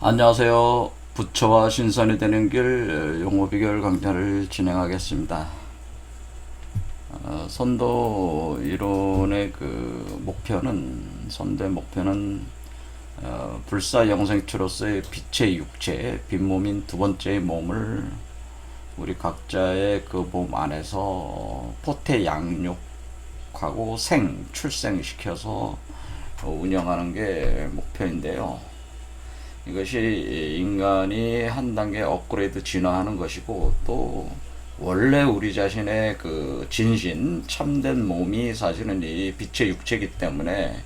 안녕하세요. 부처와 신선이 되는 길 용어 비결 강좌를 진행하겠습니다. 선도 이론의 그 목표는 선도의 목표는 불사 영생추로서의 빛의 육체, 빈몸인 두 번째의 몸을 우리 각자의 그 몸 안에서 포태 양육하고 출생시켜서 운영하는 게 목표인데요. 이것이 인간이 한 단계 업그레이드 진화하는 것이고, 또 원래 우리 자신의 그 진신 참된 몸이 사실은 이 빛의 육체이기 때문에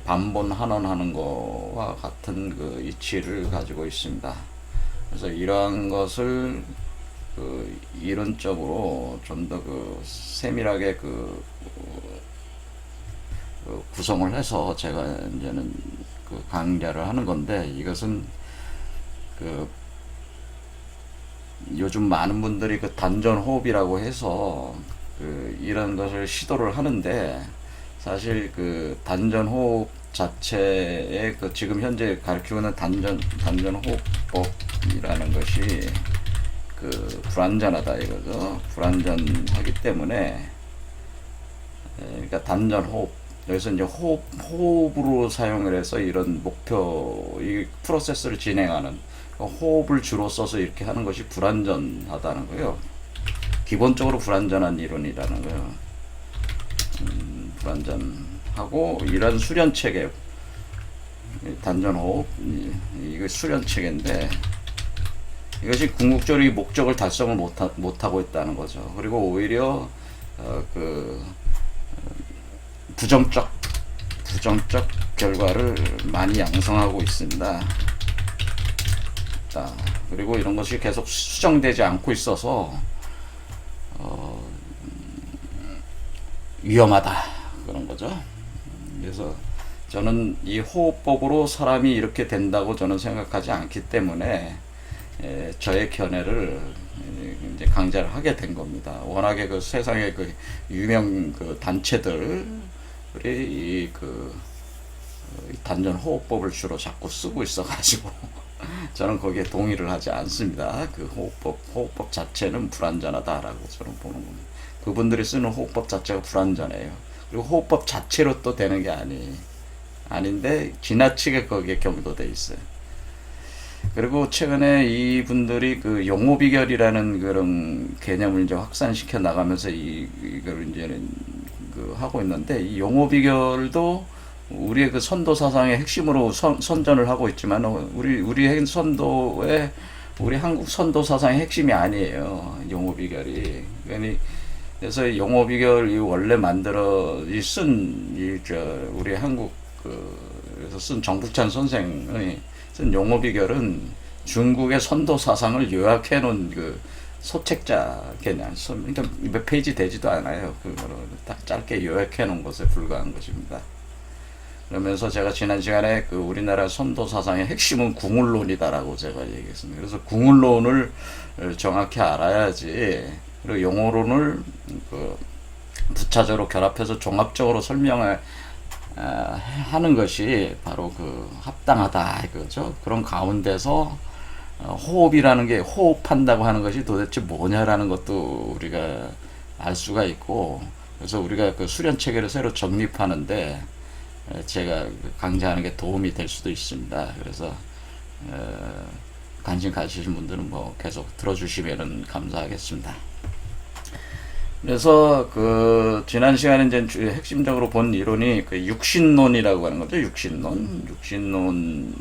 반본환원하는 것과 같은 그 이치를 가지고 있습니다. 그래서 이러한 것을 그 이론적으로 좀 더 그 세밀하게 구성을 해서 제가 이제는 그 강좌를 하는 건데, 이것은 그 요즘 많은 분들이 그 단전 호흡이라고 해서 그 이런 것을 시도를 하는데, 사실 그 단전 호흡 자체의 그 지금 현재 가르치고 있는 단전 호흡법이라는 것이 그 불완전하다 이거죠. 불완전하기 때문에, 그러니까 단전 호흡, 여기서 이제 호흡으로 사용을 해서 이런 이 프로세스를 진행하는, 호흡을 주로 써서 이렇게 하는 것이 불완전하다는 거예요. 기본적으로 불완전한 이론이라는 거예요. 불완전하고, 이런 수련체계, 단전호흡, 이거 수련체계인데, 이것이 궁극적으로 이 목적을 달성을 못하고 있다는 거죠. 그리고 오히려 부정적 결과를 많이 양성하고 있습니다. 자, 그리고 이런 것이 계속 수정되지 않고 있어서 위험하다 그런 거죠. 그래서 저는 이 호흡법으로 사람이 이렇게 된다고 저는 생각하지 않기 때문에 저의 견해를 이제 강좌를 하게 된 겁니다. 워낙에 그 세상에 그 유명 그 단체들 이 단전 호흡법을 주로 자꾸 쓰고 있어가지고 저는 거기에 동의를 하지 않습니다. 그 호흡법 자체는 불완전하다라고 저는 보는 겁니다. 그분들이 쓰는 호흡법 자체가 불완전해요. 그리고 호흡법 자체로 또 되는 게 아닌데 지나치게 거기에 경도돼 있어요. 그리고 최근에 이분들이 그 용어 비결이라는 그런 개념을 이제 확산시켜 나가면서 이걸 이제는 하고 있는데, 이 용어 비결도 우리의 그 선도 사상의 핵심으로 선전을 하고 있지만, 우리 한국 선도 사상의 핵심이 아니에요. 용어 비결이. 그래서 용어 비결이 원래 우리 한국 그래서 쓴 정북찬 선생의 쓴 용어 비결은 중국의 선도 사상을 요약해 놓은 그 소책자 개념, 그러니까 몇 페이지 되지도 않아요. 그거를 딱 짧게 요약해 놓은 것에 불과한 것입니다. 그러면서 제가 지난 시간에 그 우리나라 선도 사상의 핵심은 궁울론이다라고 제가 얘기했습니다. 그래서 궁울론을 정확히 알아야지, 그리고 용어론을 부차적으로 결합해서 종합적으로 설명을 하는 것이 바로 합당하다 이거죠. 그런 가운데서 호흡이라는 게, 호흡한다고 하는 것이 도대체 뭐냐라는 것도 우리가 알 수가 있고, 그래서 우리가 그 수련 체계를 새로 정립하는데 제가 강좌하는 게 도움이 될 수도 있습니다. 그래서 관심 가지신 분들은 뭐 계속 들어주시면 감사하겠습니다. 그래서 지난 시간에 이제 핵심적으로 본 이론이 육신론이라고 하는 거죠. 육신론을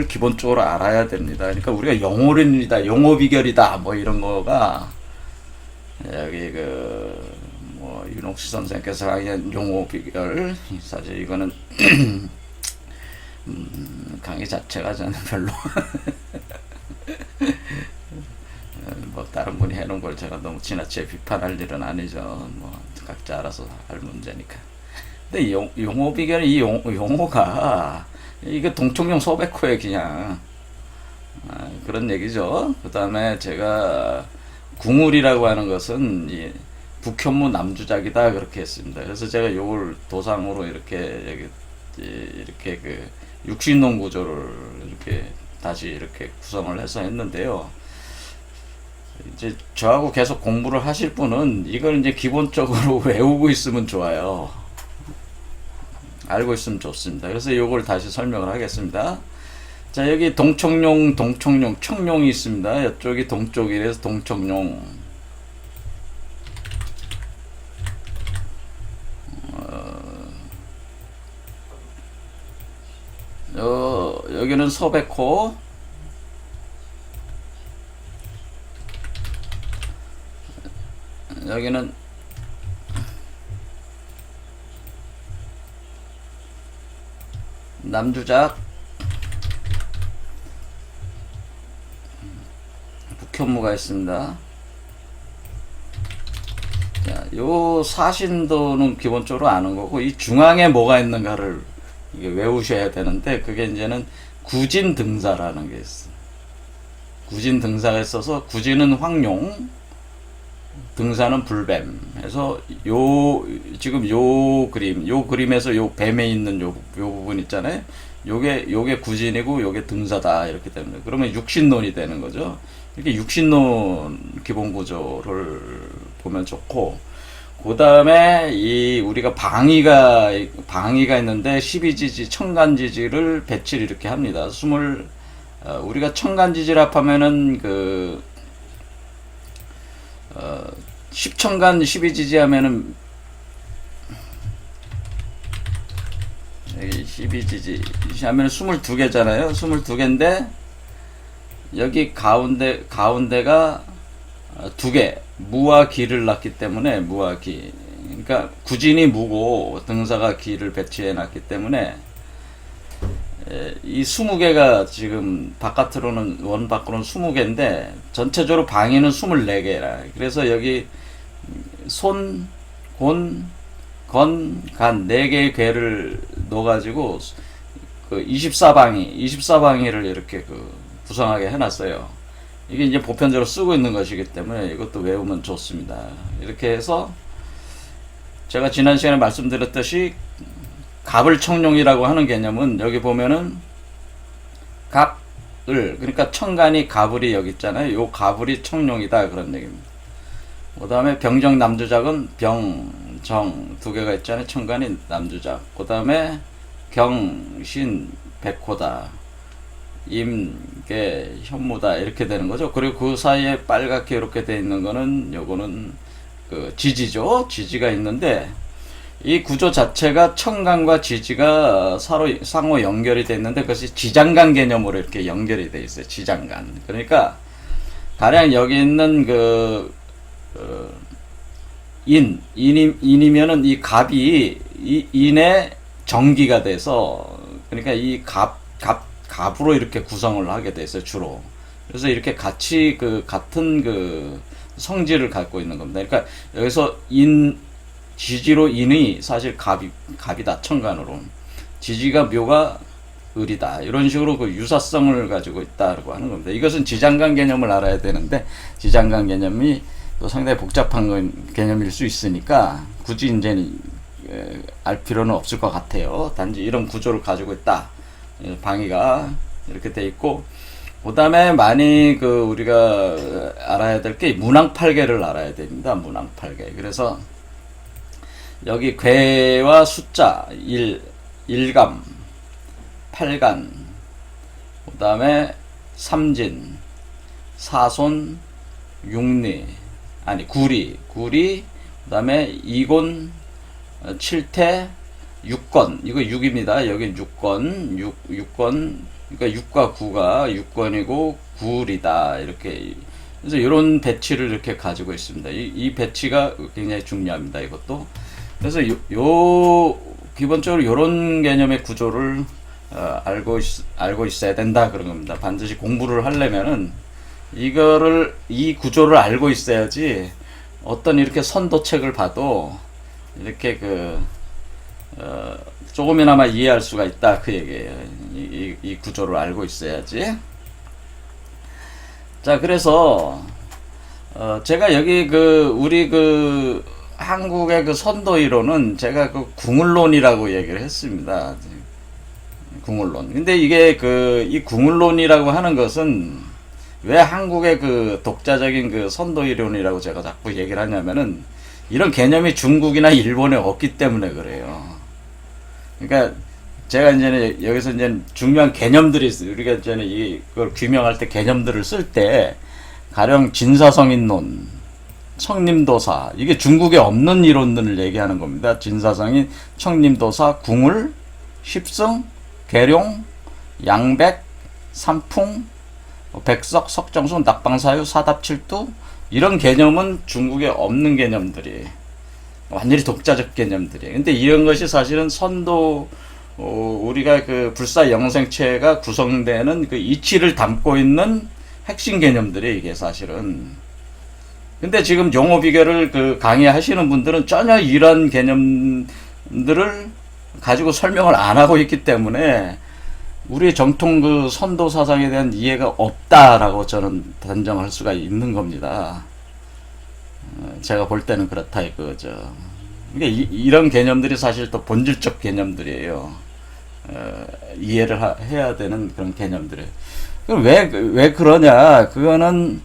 기본적으로 알아야 됩니다. 그러니까 우리가 용어론이다, 용어 비결이다, 뭐 이런 거가, 여기 윤옥시 선생께서 강의한 용어 비결, 사실 이거는 강의 자체가 저는 별로 뭐 다른 분이 해놓은 걸 제가 너무 지나치게 비판할 일은 아니죠. 뭐 각자 알아서 할 문제니까. 근데 용어 비결, 이 용어가 이게 동통용 소백호에 그냥 그런 얘기죠. 그 다음에 제가 궁울이라고 하는 것은 이 북현무 남주작이다 그렇게 했습니다. 그래서 제가 요걸 도상으로 이렇게 육신론 구조를 이렇게 다시 이렇게 구성을 해서 했는데요. 이제 저하고 계속 공부를 하실 분은 이걸 이제 기본적으로 외우고 있으면 좋아요. 알고 있으면 좋습니다. 그래서 이걸 다시 설명을 하겠습니다. 자, 여기 동청룡, 청룡이 있습니다. 이쪽이 동쪽이라서 동청룡. 여기는 서백호, 여기는 남주작, 북현무가 있습니다. 자, 요 사신도는 기본적으로 아는 거고, 이 중앙에 뭐가 있는가를 이게 외우셔야 되는데, 그게 이제는 구진등사라는 게 있어. 구진등사가 있어서, 구진은 황룡, 등사는 불뱀. 해서 지금 요 그림에서 요 뱀에 있는 요 부분 있잖아요. 요게 구진이고 요게 등사다 이렇게 되는. 그러면 육신론이 되는 거죠. 이렇게 육신론 기본 구조를 보면 좋고, 그 다음에 우리가 방위가 있는데 12지지 청간지지를 배치를 이렇게 합니다. 우리가 청간지지라 하면은 10청간 12지지 하면은 여기 12지지 하면 22개잖아요. 22개인데 여기 가운데가 2개 무와 기를 놨기 때문에 무와 기, 그러니까 구진이 무고 등사가 기를 배치해 놨기 때문에 이 20개가 지금 원 밖으로는 20개인데 전체적으로 방위는 24개라. 그래서 여기 손, 곤, 건, 간 4개의 괴를 넣어가지고 24방위를 이렇게 구성하게 해놨어요. 이게 이제 보편적으로 쓰고 있는 것이기 때문에 이것도 외우면 좋습니다. 이렇게 해서 제가 지난 시간에 말씀드렸듯이 갑을청룡이라고 하는 개념은 여기 보면은 갑을, 그러니까 청간이 가불이 여기 있잖아요. 요 가불이 청룡이다 그런 얘기입니다. 그 다음에 병정 남주작은 병정 2개가 있잖아요. 청간이 남주작. 그 다음에 경신 백호다, 임계 현무다 이렇게 되는 거죠. 그리고 그 사이에 빨갛게 이렇게 돼 있는 거는 요거는 지지죠. 지지가 있는데 이 구조 자체가 청간과 지지가 상호 연결이 돼 있는데 그것이 지장간 개념으로 이렇게 연결이 돼 있어요. 지장간. 그러니까 가령 여기 있는 인이면은 이 갑이 인의 정기가 돼서, 그러니까 이 갑으로 이렇게 구성을 하게 돼 있어요, 주로. 그래서 이렇게 같이 같은 성질을 갖고 있는 겁니다. 그러니까 여기서 지지로 인이 사실 갑이다, 청간으로. 지지가 묘가 을이다. 이런 식으로 유사성을 가지고 있다고 하는 겁니다. 이것은 지장간 개념을 알아야 되는데, 지장간 개념이 또 상당히 복잡한 개념일 수 있으니까, 굳이 이제는 알 필요는 없을 것 같아요. 단지 이런 구조를 가지고 있다. 방위가 이렇게 돼 있고, 그 다음에 많이 우리가 알아야 될 게 문왕팔계를 알아야 됩니다. 문왕팔계. 그래서 여기 괴와 숫자 1감, 8간, 그 다음에 삼진, 사손, 구리, 그 다음에 이곤, 7태, 6권, 이거 6입니다. 여기 6권, 6권, 그러니까 6과 9가 6권이고 9이다. 이렇게. 그래서 이런 배치를 이렇게 가지고 있습니다. 이 배치가 굉장히 중요합니다. 이것도. 그래서 기본적으로 이런 개념의 구조를 알고 있어야 된다 그런 겁니다. 반드시 공부를 하려면은 이 구조를 알고 있어야지 어떤 이렇게 선도책을 봐도 이렇게 조금이나마 이해할 수가 있다 그 얘기예요. 이 구조를 알고 있어야지. 자, 그래서 제가 여기 우리 한국의 선도 이론은 제가 궁을론이라고 얘기를 했습니다. 궁을론. 근데 이게 이 궁을론이라고 하는 것은 왜 한국의 그 독자적인 그 선도 이론이라고 제가 자꾸 얘기를 하냐면은 이런 개념이 중국이나 일본에 없기 때문에 그래요. 그러니까 제가 이제 여기서 이제 중요한 개념들이 있어요. 우리가 이제 이걸 규명할 때 개념들을 쓸 때 가령 진사성인론, 청림도사, 이게 중국에 없는 이론들을 얘기하는 겁니다. 진사성인, 청림도사, 궁을, 십승, 계룡, 양백, 삼풍, 백석, 석정수, 낙방사유, 사답칠두, 이런 개념은 중국에 없는 개념들이 완전히 독자적 개념들이에요. 근데 이런 것이 사실은 선도 우리가 그 불사 영생체가 구성되는 그 이치를 담고 있는 핵심 개념들이 이게 사실은. 근데 지금 용어 비결을 그 강의하시는 분들은 전혀 이런 개념들을 가지고 설명을 안 하고 있기 때문에 우리의 정통 그 선도 사상에 대한 이해가 없다라고 저는 단정할 수가 있는 겁니다. 제가 볼 때는 그렇다 이거죠. 그러니까 이런 개념들이 사실 또 본질적 개념들이에요. 이해를 해야 되는 그런 개념들이에요. 왜 그러냐? 그거는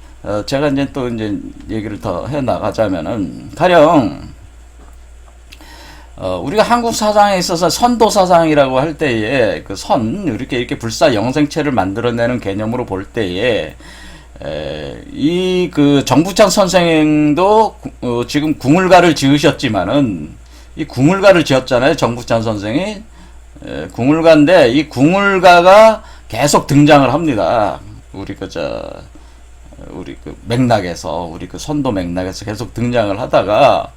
제가 이제 또 이제 얘기를 더 해 나가자면은 가령 우리가 한국 사상에 있어서 선도 사상이라고 할 때에 그 이렇게 불사 영생체를 만들어내는 개념으로 볼 때에 이 그 정부창 선생도 지금 궁을가를 지으셨지만은 이 궁을가를 지었잖아요. 정부창 선생이 궁을가인데 이 궁을가가 계속 등장을 합니다. 우리 그 맥락에서 우리 그 선도 맥락에서 계속 등장을 하다가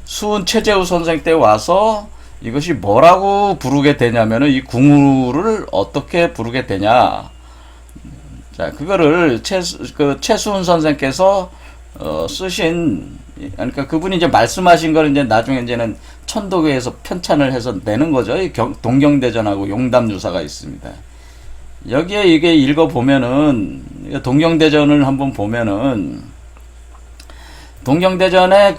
수은 최재우 선생 때 와서 이것이 뭐라고 부르게 되냐면은 이 궁을을 어떻게 부르게 되냐. 자, 그거를 최수은 선생께서 쓰신, 그러니까 그분이 이제 말씀하신 걸 이제 나중에 이제는 천도교에서 편찬을 해서 내는 거죠. 동경대전하고 용담유사가 있습니다. 여기에 이게 읽어보면은, 동경대전을 한번 보면은, 동경대전에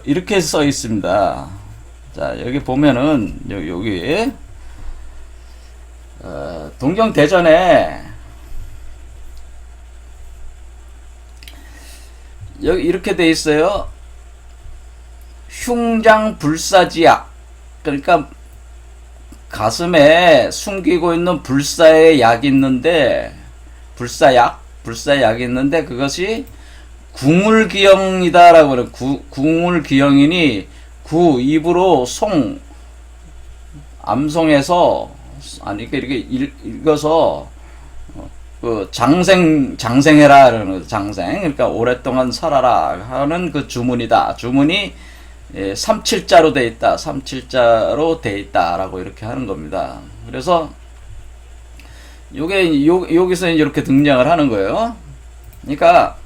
이렇게 써 있습니다. 자, 여기 보면은, 여기, 동경대전에, 여기 이렇게 돼 있어요. 흉장 불사지약. 그러니까 가슴에 숨기고 있는 불사의 약이 있는데, 불사약이 있는데 그것이 궁을기영이다라고 그래요. 궁을기영이니 입으로 암송해서 이렇게 읽어서 장생해라 그러는 장생. 그러니까 오랫동안 살아라 하는 그 주문이다. 주문이 37자로 돼 있다. 37자로 돼 있다라고 이렇게 하는 겁니다. 그래서 여기서 이렇게 등장을 하는 거예요. 그러니까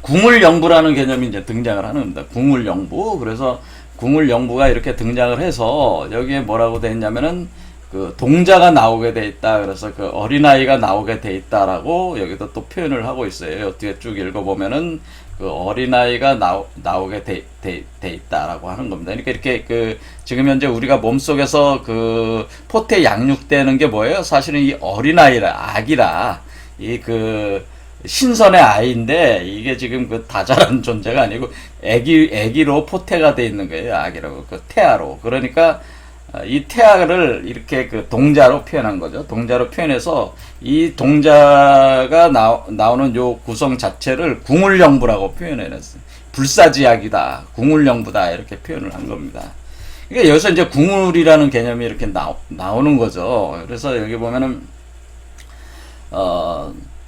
궁을영부라는 개념이 이제 등장을 하는 겁니다. 궁을영부. 그래서 궁을영부가 이렇게 등장을 해서 여기에 뭐라고 돼 있냐면은 그 동자가 나오게 돼 있다. 그래서 그 어린아이가 나오게 돼 있다라고 여기도 또 표현을 하고 있어요. 뒤에 쭉 읽어보면은 그 어린아이가 나오게 돼 있다라고 하는 겁니다. 그러니까 이렇게 지금 현재 우리가 몸속에서 포태 양육되는 게 뭐예요? 사실은 이 어린아이라, 아기라, 신선의 아이인데 이게 지금 다자란 존재가 아니고 애기로 포태가 돼 있는 거예요. 아기라고 태아로. 그러니까 이 태아를 이렇게 동자로 표현한 거죠. 동자로 표현해서 이 동자가 나오는 요 구성 자체를 궁을영부라고 표현해냈어요. 불사지약이다, 궁을영부다 이렇게 표현을 한 겁니다. 그러니까 여기서 이제 궁을이라는 개념이 이렇게 나오는 거죠. 그래서 여기 보면은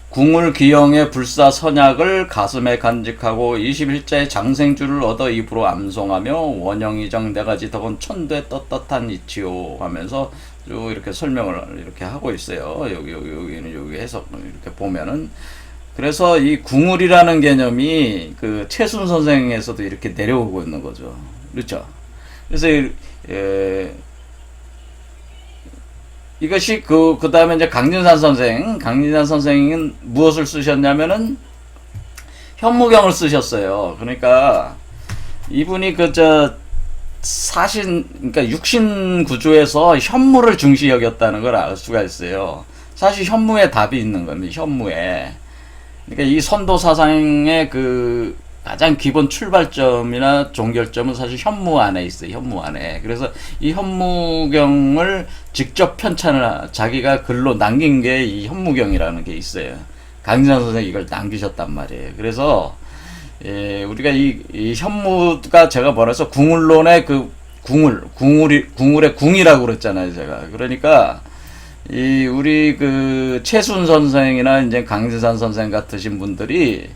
궁을기영의 불사 선약을 가슴에 간직하고 21자의 장생주를 얻어 입으로 암송하며 원영이정 네가지 덕은 천대 떳떳한 이치요 하면서 쭉 이렇게 설명을 이렇게 하고 있어요. 여기는 여기 해석 이렇게 보면은. 그래서 이 궁을이라는 개념이 최순 선생에서도 이렇게 내려오고 있는 거죠. 그렇죠? 그래서 이것이 그 다음에 이제 강진산 선생은 무엇을 쓰셨냐면은 현무경을 쓰셨어요. 그러니까 이분이 사신, 그러니까 육신 구조에서 현무를 중시 여겼다는 걸 알 수가 있어요. 사실 현무에 답이 있는 겁니다. 현무에. 그러니까 이 선도 사상의 그 가장 기본 출발점이나 종결점은 사실 현무 안에 있어요. 현무 안에. 그래서 이 현무경을 직접 편찬을 자기가 글로 남긴 게 이 현무경이라는 게 있어요. 강진산 선생이 이걸 남기셨단 말이에요. 그래서 우리가 이 현무가 제가 뭐라 해서 궁울론의 그 궁울의 궁이라고 그랬잖아요, 제가. 그러니까 이 우리 그 최순 선생이나 이제 강진산 선생 같으신 분들이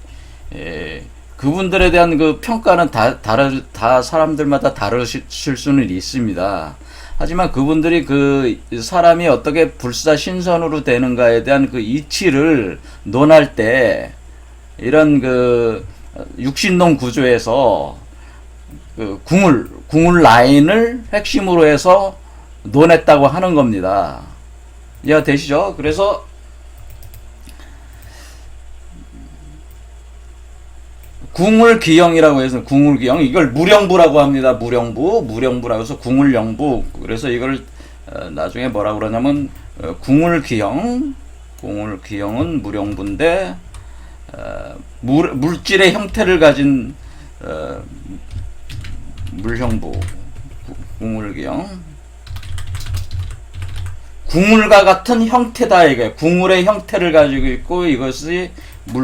그분들에 대한 그 평가는 다 사람들마다 다르실 수는 있습니다. 하지만 그분들이 그 사람이 어떻게 불사신선으로 되는가에 대한 그 이치를 논할 때 이런 그 육신론 구조에서 그 궁울 라인을 핵심으로 해서 논했다고 하는 겁니다. 이해가 되시죠? 그래서 궁울기영이라고 해서 궁울기영 이걸 무령부라고 합니다. 무령부라고 해서 궁울영부. 그래서 이걸 나중에 뭐라고 그러냐면 궁울기영은 무령부인데 물질의 형태를 가진 물형부 궁울기영 궁울과 같은 형태다 이게 궁울의 형태를 가지고 있고 이것이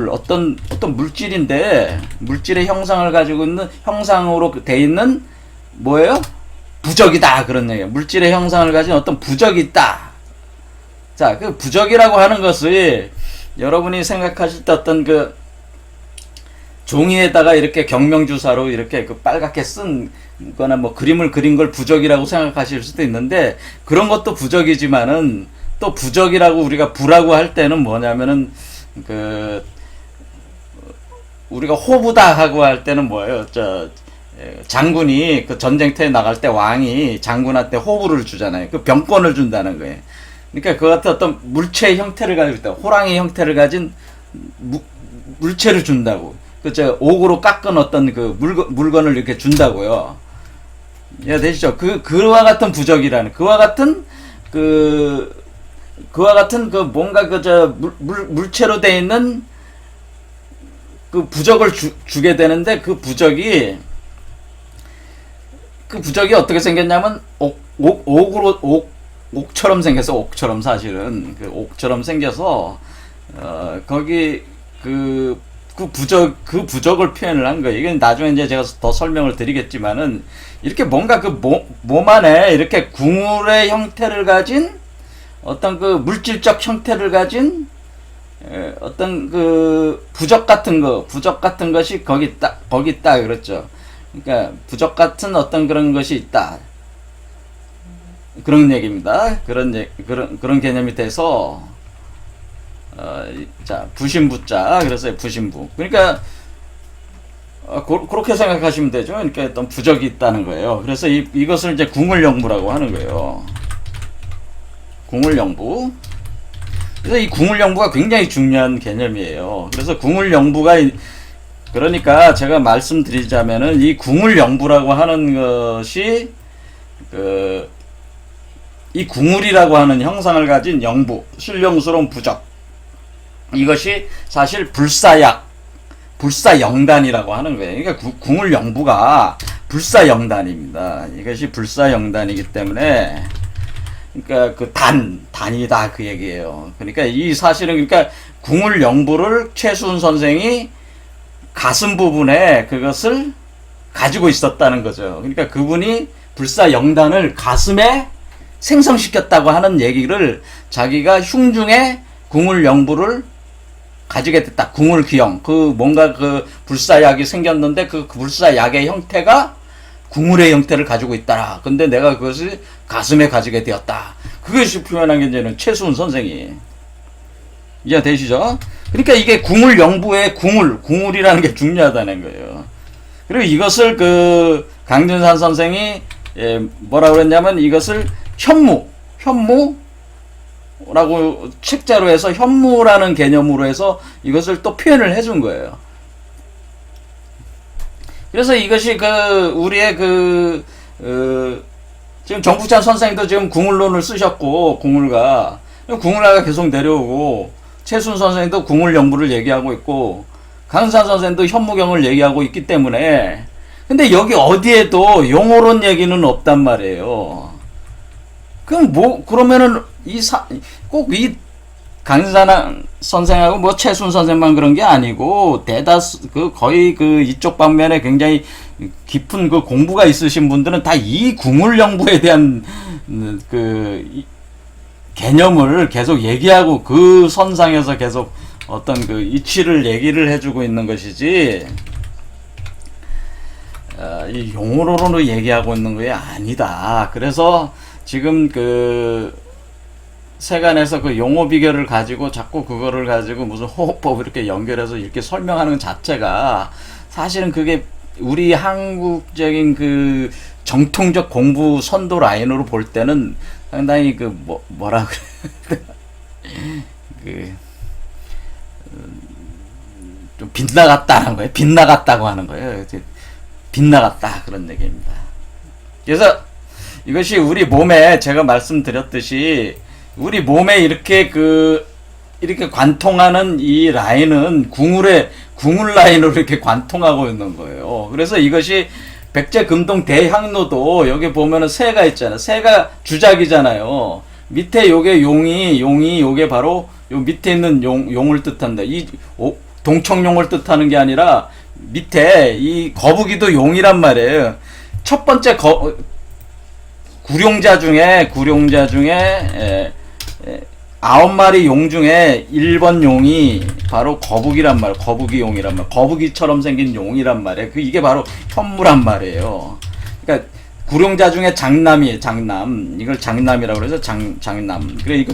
어떤 물질인데 물질의 형상을 가지고 있는 형상으로 돼 있는 뭐예요? 부적이다 그런 얘기예요. 물질의 형상을 가진 어떤 부적이 있다. 자, 그 부적이라고 하는 것이 여러분이 생각하실 때 어떤 그 종이에다가 이렇게 경명주사로 이렇게 그 빨갛게 쓴 거나 뭐 그림을 그린 걸 부적이라고 생각하실 수도 있는데 그런 것도 부적이지만은 또 부적이라고 우리가 부라고 할 때는 뭐냐면은 그 우리가 호부다 하고 할 때는 뭐예요? 장군이 그 전쟁터에 나갈 때 왕이 장군한테 호부를 주잖아요. 그 병권을 준다는 거예요. 그러니까 그 같은 어떤 물체의 형태를 가지고 있다. 호랑이 형태를 가진 물체를 준다고. 옥으로 깎은 어떤 그 물건을 이렇게 준다고요. 예, 되시죠? 그와 같은 부적이라는, 그와 같은 뭔가 물체로 되어 있는 그 부적을 주게 되는데 그 부적이 어떻게 생겼냐면 옥처럼 생겨서 옥처럼 사실은 그 옥처럼 생겨서 거기 그 부적을 표현을 한 거예요. 이건 나중에 이제 제가 더 설명을 드리겠지만은 이렇게 뭔가 그 몸 안에 이렇게 궁울의 형태를 가진 어떤 그 물질적 형태를 가진 어떤 그 부적 같은 것이 거기 있다 그랬죠. 그러니까 부적 같은 어떤 그런 것이 있다. 그런 얘기입니다. 그런 개념이 돼서 자, 부신부자. 그래서 부신부. 그러니까 그렇게 생각하시면 되죠. 그러니까 어떤 부적이 있다는 거예요. 그래서 이것을 이제 궁울영부라고 하는 거예요. 궁울영부. 그래서 이 궁울영부가 굉장히 중요한 개념이에요. 그래서 궁울영부가 그러니까 제가 말씀드리자면은 이 궁울영부라고 하는 것이 이 궁울이라고 하는 형상을 가진 영부, 신령스러운 부적. 이것이 사실 불사영단이라고 하는 거예요. 그러니까 궁울영부가 불사영단입니다. 이것이 불사영단이기 때문에 그러니까 그 단이다 그 얘기예요. 그러니까 이 사실은 그러니까 궁울영부를 최순 선생이 가슴 부분에 그것을 가지고 있었다는 거죠. 그러니까 그분이 불사영단을 가슴에 생성시켰다고 하는 얘기를 자기가 흉중에 궁울영부를 가지게 됐다. 궁울기영. 뭔가 불사약이 생겼는데 그 불사약의 형태가 궁울의 형태를 가지고 있더라. 근데 내가 그것을 가슴에 가지게 되었다. 그것이 표현한 게 이제는 최순 선생이. 이해 되시죠? 그러니까 이게 궁울영부의 궁울이라는 게 중요하다는 거예요. 그리고 이것을 강진산 선생이 뭐라고 그랬냐면 이것을 현무라고 책자로 해서 현무라는 개념으로 해서 이것을 또 표현을 해준 거예요. 그래서 이것이 우리의 지금 정부찬 선생도 지금 궁을론을 쓰셨고, 궁을가가 계속 내려오고, 최순 선생도 궁을 영부를 얘기하고 있고, 강산 선생도 현무경을 얘기하고 있기 때문에, 근데 여기 어디에도 용어론 얘기는 없단 말이에요. 그럼 그러면은 꼭 이 강산 선생하고 뭐 최순 선생만 그런 게 아니고, 대다수, 거의 이쪽 방면에 굉장히 깊은 공부가 있으신 분들은 다 이 궁을영부에 대한 개념을 계속 얘기하고 그 선상에서 계속 어떤 이치를 얘기를 해주고 있는 것이지, 이 용어로는 얘기하고 있는 게 아니다. 그래서 지금 세간에서 용어 비결을 가지고 자꾸 그거를 가지고 무슨 호흡법 이렇게 연결해서 이렇게 설명하는 자체가 사실은 그게 우리 한국적인 정통적 공부 선도 라인으로 볼 때는 상당히 뭐라 그래 좀 빗나갔다는 거예요. 빗나갔다고 하는 거예요. 빗나갔다 그런 얘기입니다. 그래서 이것이 우리 몸에 제가 말씀드렸듯이 우리 몸에 이렇게 관통하는 이 라인은 궁을 라인으로 이렇게 관통하고 있는 거예요. 그래서 이것이 백제금동 대향로도 여기 보면은 새가 있잖아요. 새가 주작이잖아요. 밑에 요게 용이 요게 바로 요 밑에 있는 용을 뜻한다. 동청용을 뜻하는 게 아니라 밑에 이 거북이도 용이란 말이에요. 첫 번째 구룡자 중에 9마리 용 중에 1번 용이 바로 거북이란 말이에요. 거북이 용이란 말. 거북이처럼 생긴 용이란 말이에요. 이게 바로 현무란 말이에요. 그러니까 구룡자 중에 장남이에요. 장남. 이걸 장남이라고 그래서 장남. 그래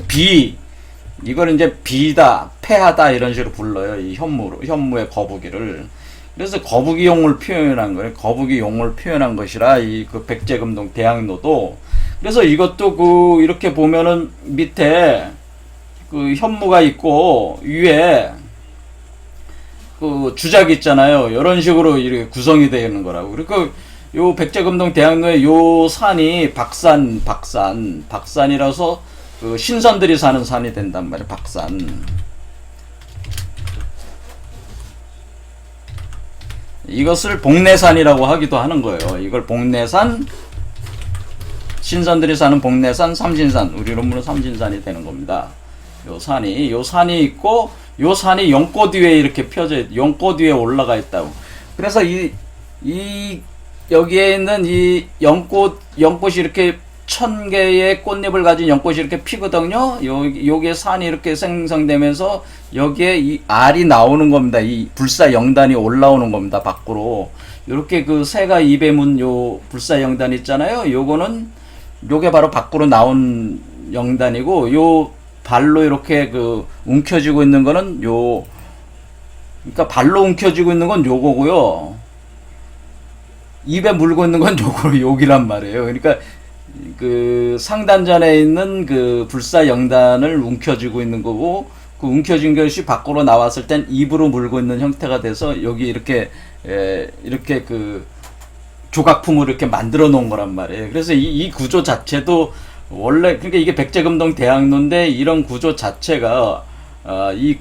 이걸 이제 비다, 패하다 이런 식으로 불러요. 이 현무의 거북이를. 그래서 거북이용을 표현한 거예요. 거북이용을 표현한 것이라 백제금동 대학로도. 그래서 이것도 이렇게 보면은 밑에 현무가 있고 위에 주작이 있잖아요. 이런 식으로 이렇게 구성이 되어 있는 거라고. 그리고 요 백제금동 대학로에 요 산이 박산이라서 신선들이 사는 산이 된단 말이에요. 박산. 이것을 복내산이라고 하기도 하는 거예요. 이걸 복내산, 신선들이 사는 복내산, 삼신산, 우리 론문은 삼신산이 되는 겁니다. 요 산이 있고, 요 산이 연꽃 위에 이렇게 연꽃 위에 올라가 있다고. 그래서 여기에 있는 이 연꽃이 이렇게 1000개의 꽃잎을 가진 연꽃이 이렇게 피거든요. 요게 산이 이렇게 생성되면서 여기에 이 알이 나오는 겁니다. 이 불사영단이 올라오는 겁니다. 밖으로. 요렇게 새가 입에 문 요 불사영단 있잖아요. 요게 바로 밖으로 나온 영단이고, 요 발로 이렇게 움켜쥐고 있는 거는 그러니까 발로 움켜쥐고 있는 건 요거고요. 입에 물고 있는 건 여기란 말이에요. 그러니까 상단전에 있는 불사영단을 움켜쥐고 있는 거고, 움켜진 것이 밖으로 나왔을 땐 입으로 물고 있는 형태가 돼서 여기 이렇게 조각품을 이렇게 만들어 놓은 거란 말이에요. 그래서 이 구조 자체도 원래, 그러니까 이게 백제금동 대학로인데 이런 구조 자체가 이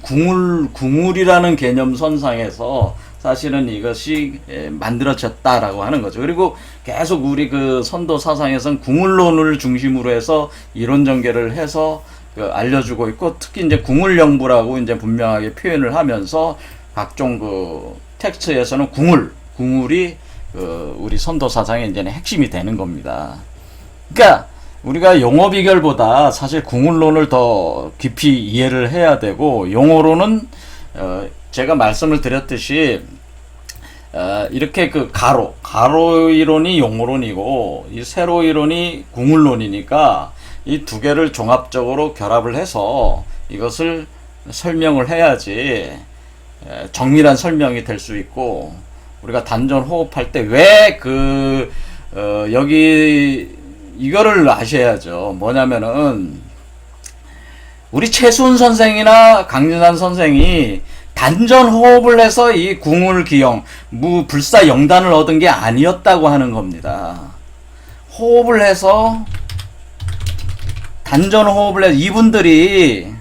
궁울이라는 개념 선상에서 사실은 이것이 만들어졌다라고 하는 거죠. 그리고 계속 우리 선도 사상에서는 궁을론을 중심으로 해서 이론 전개를 해서 알려주고 있고, 특히 이제 궁을영부라고 이제 분명하게 표현을 하면서 각종 텍스트에서는 궁울이 우리 선도 사상의 이제는 핵심이 되는 겁니다. 그러니까 우리가 용어 비결보다 사실 궁을론을 더 깊이 이해를 해야 되고, 용어로는 제가 말씀을 드렸듯이 이렇게 가로 이론이 용어론이고 이 세로 이론이 궁을론이니까 이 두 개를 종합적으로 결합을 해서 이것을 설명을 해야지 정밀한 설명이 될 수 있고, 우리가 단전 호흡할 때 왜 여기 이거를 아셔야죠. 뭐냐면은 우리 최순 선생이나 강진산 선생이 단전 호흡을 해서 이 궁을 기용, 불사 영단을 얻은 게 아니었다고 하는 겁니다. 호흡을 해서 단전 호흡을 해서 이분들이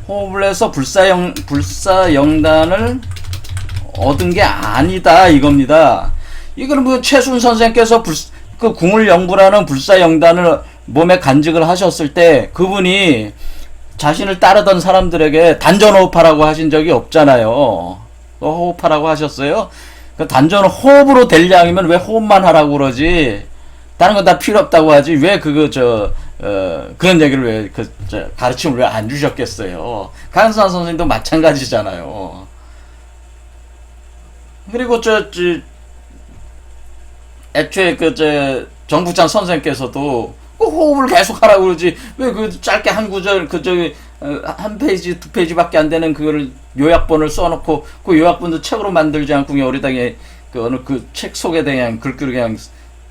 호흡을 해서 불사영단을 얻은 게 아니다 이겁니다. 이거는 뭐 최순 선생께서 그 궁을영부라는 불사영단을 몸에 간직을 하셨을 때 그분이 자신을 따르던 사람들에게 단전호흡하라고 하신 적이 없잖아요. 호흡하라고 하셨어요? 그 단전 호흡으로 될 양이면 왜 호흡만 하라고 그러지? 다른 건 다 필요 없다고 하지. 왜 그런 얘기를 왜, 가르침을 왜 안 주셨겠어요? 강산 선생님도 마찬가지잖아요. 그리고 애초에 정부찬 선생께서도 호흡을 계속 하라고 그러지. 왜 짧게 한 구절, 한 페이지, 두 페이지밖에 안 되는 그거를 요약본을 써놓고 그 요약본도 책으로 만들지 않고 그냥 어디다가 어느 책 속에 그냥 글귀를 그냥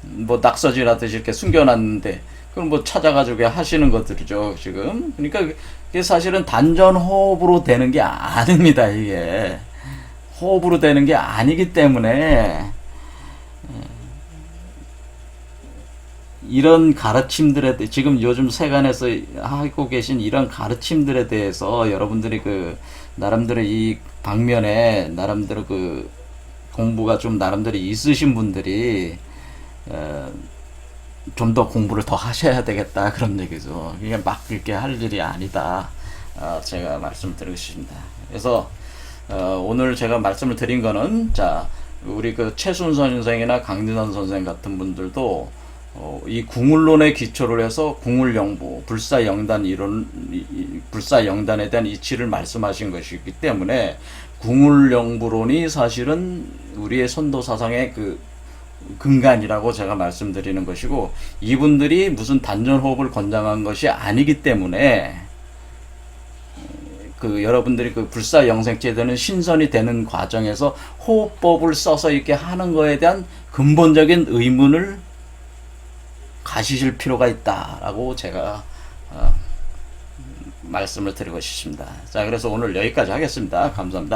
뭐 낙서지라듯이 이렇게 숨겨놨는데 그걸 뭐 찾아가지고 그냥 하시는 것들이죠, 지금. 그러니까 이게 사실은 단전 호흡으로 되는 게 아닙니다, 이게. 호흡으로 되는 게 아니기 때문에 이런 가르침들에 대해 지금 요즘 세간에서 하고 계신 이런 가르침들에 대해서 여러분들이 나름대로 이 방면에 나름대로 공부가 좀 나름대로 있으신 분들이 좀 더 공부를 더 하셔야 되겠다 그런 얘기죠. 이게 막 이렇게 할 일이 아니다. 제가 말씀을 드리고 싶습니다. 그래서 오늘 제가 말씀을 드린 거는 우리 최순 선생이나 강진선 선생 같은 분들도 이 궁을론에 기초를 해서 궁을영부, 불사영단 이론, 불사영단에 대한 이치를 말씀하신 것이기 때문에 궁을영부론이 사실은 우리의 선도 사상의 근간이라고 제가 말씀드리는 것이고, 이분들이 무슨 단전호흡을 권장한 것이 아니기 때문에 여러분들이 불사영생죄 되는 신선이 되는 과정에서 호흡법을 써서 이렇게 하는 거에 대한 근본적인 의문을 가지실 필요가 있다라고 제가 말씀을 드리고 싶습니다. 자, 그래서 오늘 여기까지 하겠습니다. 감사합니다.